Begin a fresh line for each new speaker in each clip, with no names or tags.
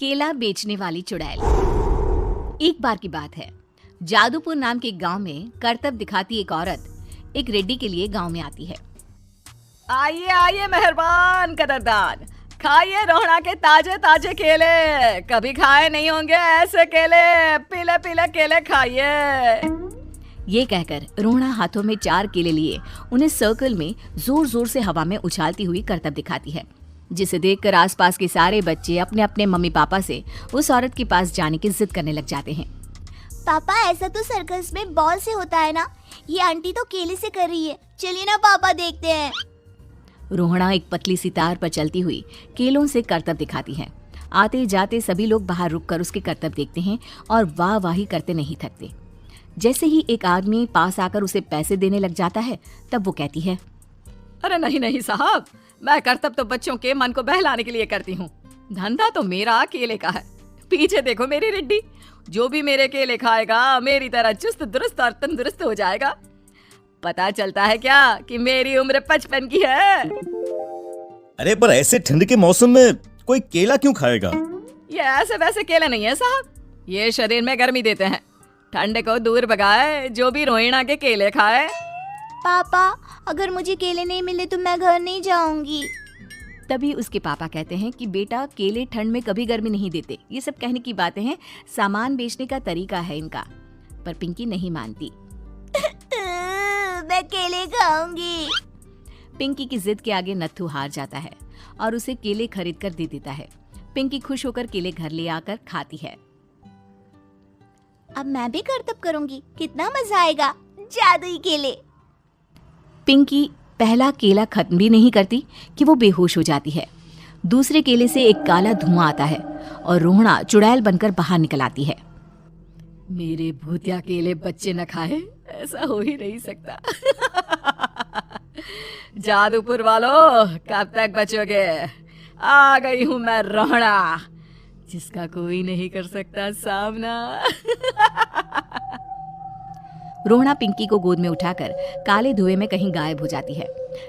केला बेचने वाली चुड़ैल। एक बार की बात है, जादूपुर नाम के गांव में करतब दिखाती एक औरत एक रेड्डी के लिए गांव में आती है।
आइए आइए मेहरबान कदरदान, खाइए रोहड़ा के ताजे ताजे केले। कभी खाए नहीं होंगे ऐसे केले, पीले पीले केले खाइए।
ये कहकर रोहड़ा हाथों में 4 केले लिए उन्हें सर्कल में जोर जोर से हवा में उछालती हुई करतब दिखाती है, जिसे देखकर आसपास के सारे बच्चे अपने अपने मम्मी पापा से उस औरत के पास जाने की जिद करने लग जाते हैं।
पापा, ऐसा तो सर्कस में बॉल से होता है ना, ये आंटी तो केले से कर रही है। चलिए ना पापा, देखते हैं।
रोहड़ा एक पतली सी तार पर चलती हुई केलों से करतब दिखाती है। आते जाते सभी लोग बाहर रुककर उसके करतब देखते हैं और वाह वाही करते नहीं थकते। जैसे ही एक आदमी पास आकर उसे पैसे देने लग जाता है, तब वो कहती है,
अरे नहीं नहीं साहब, मैं करतब तो बच्चों के मन को बहलाने के लिए करती हूँ। धंधा तो मेरा केले का है। पीछे देखो मेरी रिड्डी, जो भी मेरे केले खाएगा मेरी तरह चुस्त दुरुस्त और तंदुरुस्त हो जाएगा। पता चलता है क्या कि मेरी उम्र 55 की है।
अरे पर ऐसे ठंड के मौसम में कोई केला क्यों खाएगा?
ये ऐसे वैसे केले नहीं है साहब, ये शरीर में गर्मी देते हैं। ठंड को दूर भगाए जो भी रोहिणा के केले खाए।
पापा, अगर मुझे केले नहीं मिले तो मैं घर नहीं जाऊंगी।
तभी उसके पापा कहते हैं कि बेटा, केले ठंड में कभी गर्मी नहीं देते। ये सब कहने की बातें हैं, सामान बेचने का तरीका है इनका। पर पिंकी नहीं मानती।
मैं केले खाऊंगी।
पिंकी की जिद के आगे नत्थू हार जाता है और उसे केले खरीद कर दे देता है। पिंकी खुश होकर केले घर ले आकर खाती है।
अब मैं भी करतब करूंगी, कितना मजा आएगा। जादुई केले।
पिंकी पहला केला खत्म भी नहीं करती कि वो बेहोश हो जाती है। दूसरे केले से एक काला धुआं आता है और रोहड़ा चुड़ैल बनकर बाहर निकल आती है।
मेरे भूतिया केले बच्चे न खाए, ऐसा हो ही नहीं सकता। जादूपुर वालों, कब तक बचोगे? आ गई हूँ मैं रोहड़ा, जिसका कोई नहीं कर सकता सामना।
रोहड़ा पिंकी को गोद में उठाकर काले धुएं में कहीं गायब हो जाती है।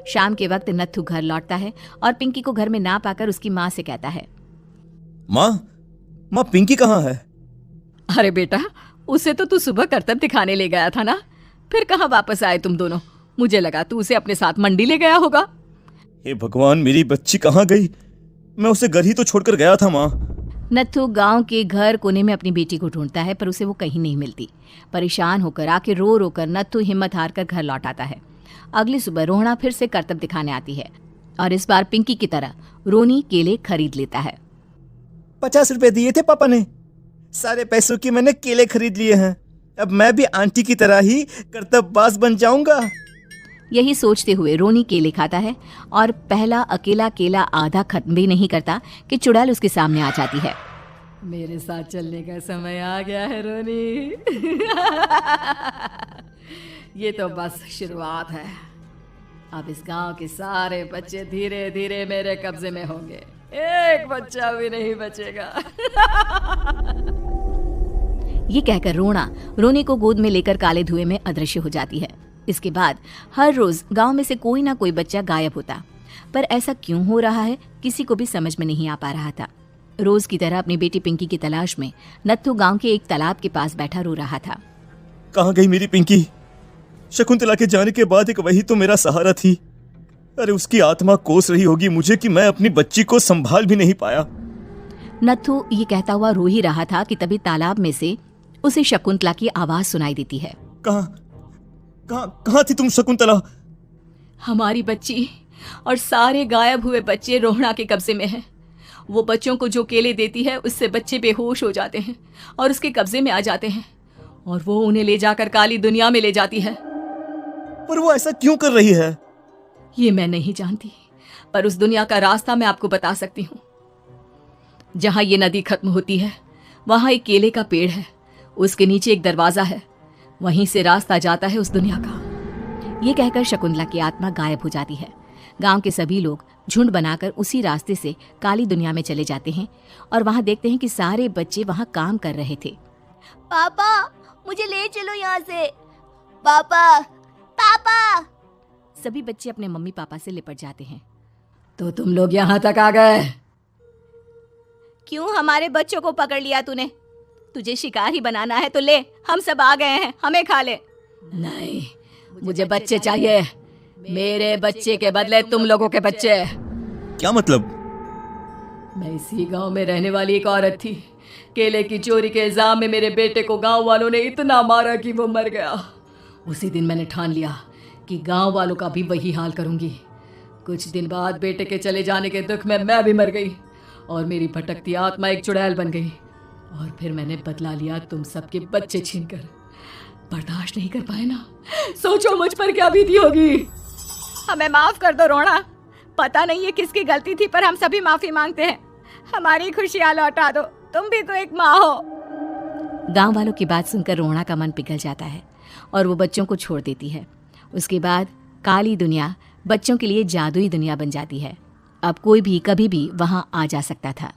शाम के वक्त नत्थू घर लौटता है और पिंकी को घर में ना पाकर उसकी माँ से कहता है,
माँ पिंकी कहाँ है?
अरे बेटा, उसे तो तू सुबह करतब दिखाने ले गया था ना, फिर कहाँ वापस आए तुम दोनों? मुझे लगा तू उसे अपने साथ मंडी ले गया होगा।
हे भगवान, मेरी बच्ची कहाँ गई? मैं उसे घर ही तो छोड़कर गया था माँ।
नत्थू गांव के घर कोने में अपनी बेटी को ढूंढता है, पर उसे वो कहीं नहीं मिलती। परेशान होकर आके रो रो कर नत्थू हिम्मत हार कर घर लौट आता है। अगली सुबह रोहड़ा फिर से करतब दिखाने आती है और इस बार पिंकी की तरह रोनी केले खरीद लेता है।
50 रुपए दिए थे पापा ने, सारे पैसों की मैंने केले खरीद लिए हैं। अब मैं भी आंटी की तरह ही करतबबाज बन जाऊंगा।
यही सोचते हुए रोनी केले खाता है और पहला अकेला केला आधा खत्म भी नहीं करता कि चुड़ैल उसके सामने आ जाती है।
मेरे साथ चलने का समय आ गया है रोनी। ये तो बस शुरुआत है। अब इस गांव के सारे बच्चे धीरे धीरे मेरे कब्जे में होंगे, एक बच्चा भी नहीं बचेगा।
ये कहकर रोना रोनी को गोद में लेकर काले धुएं में अदृश्य हो जाती है। इसके बाद हर रोज गांव में से कोई ना कोई बच्चा गायब होता, पर ऐसा क्यों हो रहा है किसी को भी समझ में नहीं आ पा रहा था। रोज की तरह अपनी बेटी पिंकी की तलाश में नत्थू गांव के एक तालाब के पास बैठा रो रहा था।
कहाँ गई मेरी पिंकी? शकुंतला के जाने के बाद एक वही तो मेरा सहारा थी। अरे उसकी आत्मा कोस रही होगी मुझे कि मैं अपनी बच्ची को संभाल भी नहीं पाया।
नत्थू ये कहता हुआ रो ही रहा था कि तभी तालाब में से उसे शकुंतला की आवाज सुनाई देती है।
कहाँ थी तुम शकुंतला?
हमारी बच्ची और सारे गायब हुए बच्चे रोहड़ा के कब्जे में हैं। वो बच्चों को जो केले देती है उससे बच्चे बेहोश हो जाते हैं और उसके कब्जे में आ जाते हैं और वो उन्हें ले जाकर काली दुनिया में ले जाती है।
पर वो ऐसा क्यों कर रही है?
ये मैं नहीं जानती, पर उस दुनिया का रास्ता मैं आपको बता सकती हूँ। जहाँ ये नदी खत्म होती है वहाँ एक केले का पेड़ है, उसके नीचे एक दरवाजा है, वहीं से रास्ता जाता है उस दुनिया का।
ये कहकर शकुंतला की आत्मा गायब हो जाती है। गांव के सभी लोग झुंड बनाकर उसी रास्ते से काली दुनिया में चले जाते हैं और वहां देखते हैं कि सारे बच्चे वहां काम कर रहे थे।
पापा, मुझे ले चलो यहाँ से। पापा, पापा।
सभी बच्चे अपने मम्मी पापा से लिपट जाते हैं।
तो तुम लोग यहाँ तक आ गए?
क्यों हमारे बच्चों को पकड़ लिया तूने? तुझे शिकार ही बनाना है तो ले, हम सब आ गए हैं, हमें खा ले।
नहीं, मुझे बच्चे चाहिए। मेरे बच्चे के बदले तुम लोगों के बच्चे।
क्या मतलब?
मैं इसी गांव में रहने वाली एक औरत थी। केले की चोरी के इल्जाम में मेरे बेटे को गांव वालों ने इतना मारा कि वो मर गया। उसी दिन मैंने ठान लिया कि गांव वालों का भी वही हाल करूंगी। कुछ दिन बाद बेटे के चले जाने के दुख में मैं भी मर गई और मेरी भटकती आत्मा एक चुड़ैल बन गई। और फिर मैंने बदला लिया तुम सबके बच्चे छीनकर। बर्दाश्त नहीं कर पाए ना? सोचो मुझ पर क्या बीती होगी।
हमें माफ कर दो रोना। पता नहीं है किसकी गलती थी, पर हम सभी माफी मांगते हैं। हमारी खुशियां लौटा दो, तुम भी तो एक माँ हो। गांव वालों की बात सुनकर रोना का मन पिघल जाता है और वो बच्चों को छोड़ देती है। उसके बाद काली दुनिया बच्चों के लिए जादुई दुनिया बन जाती है। अब कोई भी कभी भी वहां आ जा सकता था।